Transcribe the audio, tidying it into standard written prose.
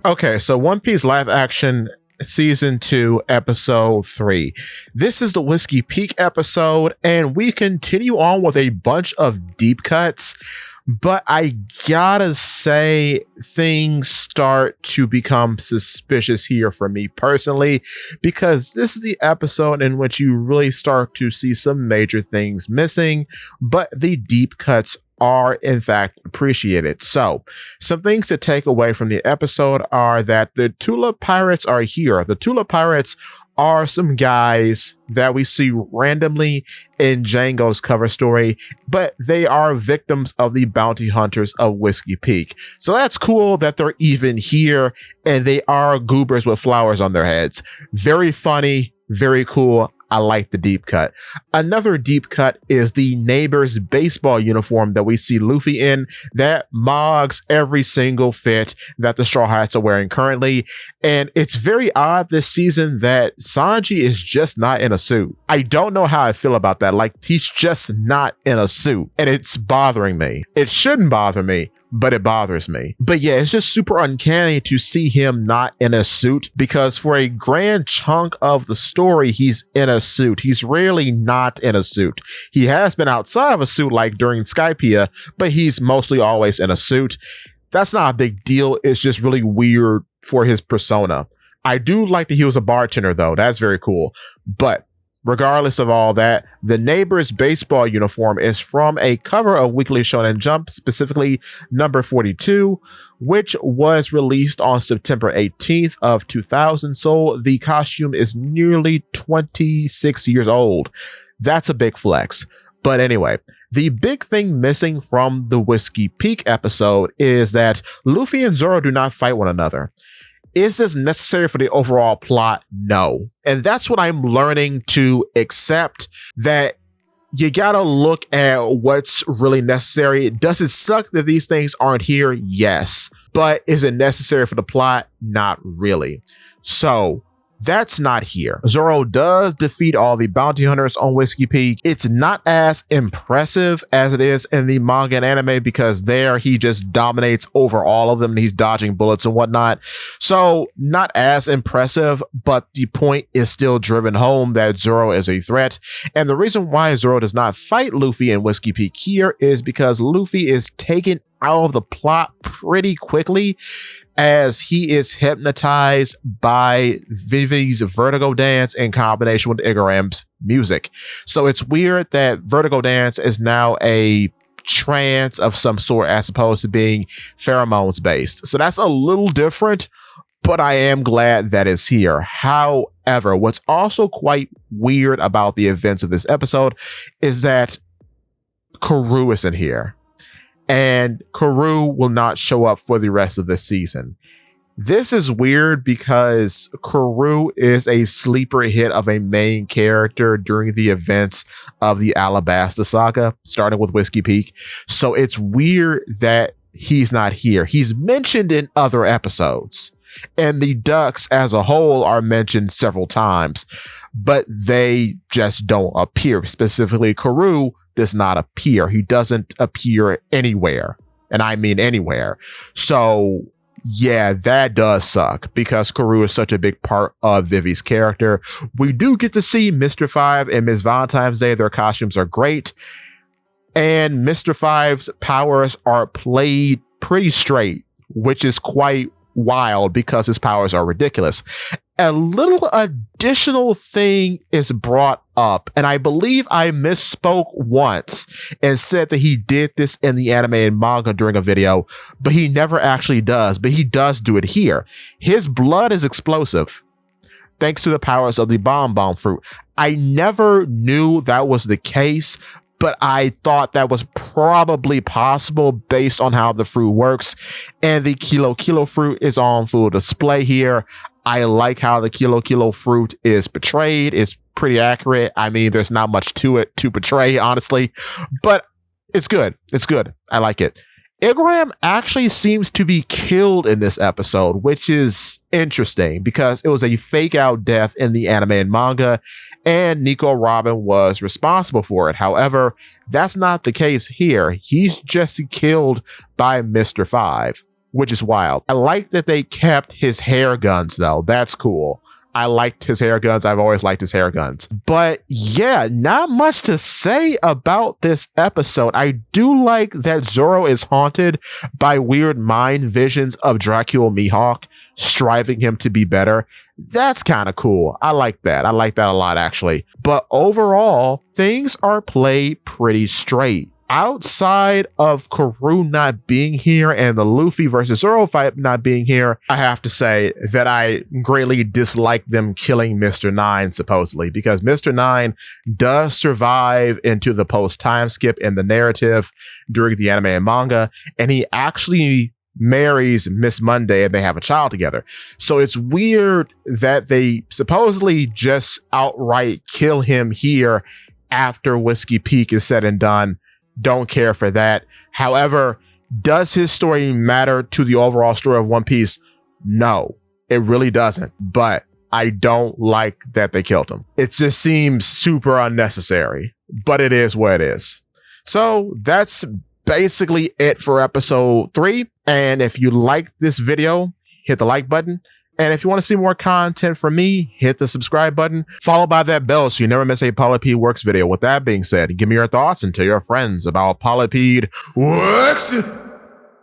Okay, so One Piece live action season 2 episode 3. This is the Whiskey Peak episode, and we continue on with a bunch of deep cuts, but I gotta say things start to become suspicious here for me personally, because this is the episode in which you really start to see some major things missing, but the deep cuts are in fact appreciated. So some things to take away from the episode are that the Tula Pirates are here. The Tula Pirates are some guys that we see randomly in Django's cover story, but they are victims of the bounty hunters of Whiskey Peak. So that's cool that they're even here, and they are goobers with flowers on their heads. Very funny, very cool. I like the deep cut. Another deep cut is the neighbor's baseball uniform that we see Luffy in that mogs every single fit that the Straw Hats are wearing currently. And it's very odd this season that Sanji is just not in a suit. I don't know how I feel about that. Like, he's just not in a suit, and it's bothering me. It shouldn't bother me, but it bothers me. But yeah, it's just super uncanny to see him not in a suit, because for a grand chunk of the story, he's in a suit. He's rarely not in a suit. He has been outside of a suit like during Skypiea, but he's mostly always in a suit. That's not a big deal. It's just really weird for his persona. I do like that he was a bartender though. That's very cool. But regardless of all that, the neighbor's baseball uniform is from a cover of Weekly Shonen Jump, specifically number 42, which was released on September 18th of 2000. So the costume is nearly 26 years old. That's a big flex. But anyway, the big thing missing from the Whiskey Peak episode is that Luffy and Zoro do not fight one another. Is this necessary for the overall plot? No. And that's what I'm learning to accept, that you gotta look at what's really necessary. Does it suck that these things aren't here? Yes. But is it necessary for the plot? Not really. So that's not here. Zoro does defeat all the bounty hunters on Whiskey Peak. It's not as impressive as it is in the manga and anime, because there he just dominates over all of them and he's dodging bullets and whatnot. So not as impressive, but the point is still driven home that Zoro is a threat. And the reason why Zoro does not fight Luffy in Whiskey Peak here is because Luffy is taken out of the plot pretty quickly, as he is hypnotized by Vivi's Vertigo Dance in combination with Igaram's music. So it's weird that Vertigo Dance is now a trance of some sort as opposed to being pheromones based. So that's a little different, but I am glad that it's here. However, what's also quite weird about the events of this episode is that KAROO isn't here. And KAROO will not show up for the rest of the season. This is weird because KAROO is a sleeper hit of a main character during the events of the Alabasta saga, starting with Whiskey Peak. So it's weird that he's not here. He's mentioned in other episodes, and the ducks as a whole are mentioned several times, but they just don't appear. Specifically, KAROO does not appear. He doesn't appear anywhere, and I mean anywhere. So yeah, that does suck, because KAROO is such a big part of Vivi's character. We do get to see Mr. Five and Miss Valentine's Day. Their costumes are great, and Mr. Five's powers are played pretty straight, which is quite wild because his powers are ridiculous. A little additional thing is brought up, and I believe I misspoke once and said that he did this in the anime and manga during a video, but he never actually does. But he does do it here. His blood is explosive thanks to the powers of the bomb fruit. I never knew that was the case, but I thought that was probably possible based on how the fruit works. And the Kilo fruit is on full display here. I like how the Kilo fruit is portrayed. It's pretty accurate. I mean, there's not much to it to portray, honestly, but it's good. It's good. I like it. Igram actually seems to be killed in this episode, which is interesting because it was a fake out death in the anime and manga, and Nico Robin was responsible for it. However, that's not the case here. He's just killed by Mr. Five, which is wild. I like that they kept his hair guns, though. That's cool. I liked his hair guns. I've always liked his hair guns. But yeah, not much to say about this episode. I do like that Zoro is haunted by weird mind visions of Dracula Mihawk, striving him to be better. That's kind of cool. I like that. I like that a lot, actually. But overall, things are played pretty straight. Outside of KAROO not being here and the Luffy versus Zoro fight not being here, I have to say that I greatly dislike them killing Mr. Nine, supposedly, because Mr. Nine does survive into the post-time skip in the narrative during the anime and manga, and he actually marries Miss Monday and they have a child together. So it's weird that they supposedly just outright kill him here after Whiskey Peak is said and done. Don't care for that. However, does his story matter to the overall story of One Piece? No, it really doesn't. But I don't like that they killed him. It just seems super unnecessary, but it is what it is. So that's basically it for episode 3. And if you like this video, hit the like button. And if you want to see more content from me, hit the subscribe button, followed by that bell so you never miss a Polypede Works video. With that being said, give me your thoughts and tell your friends about Polypede Works.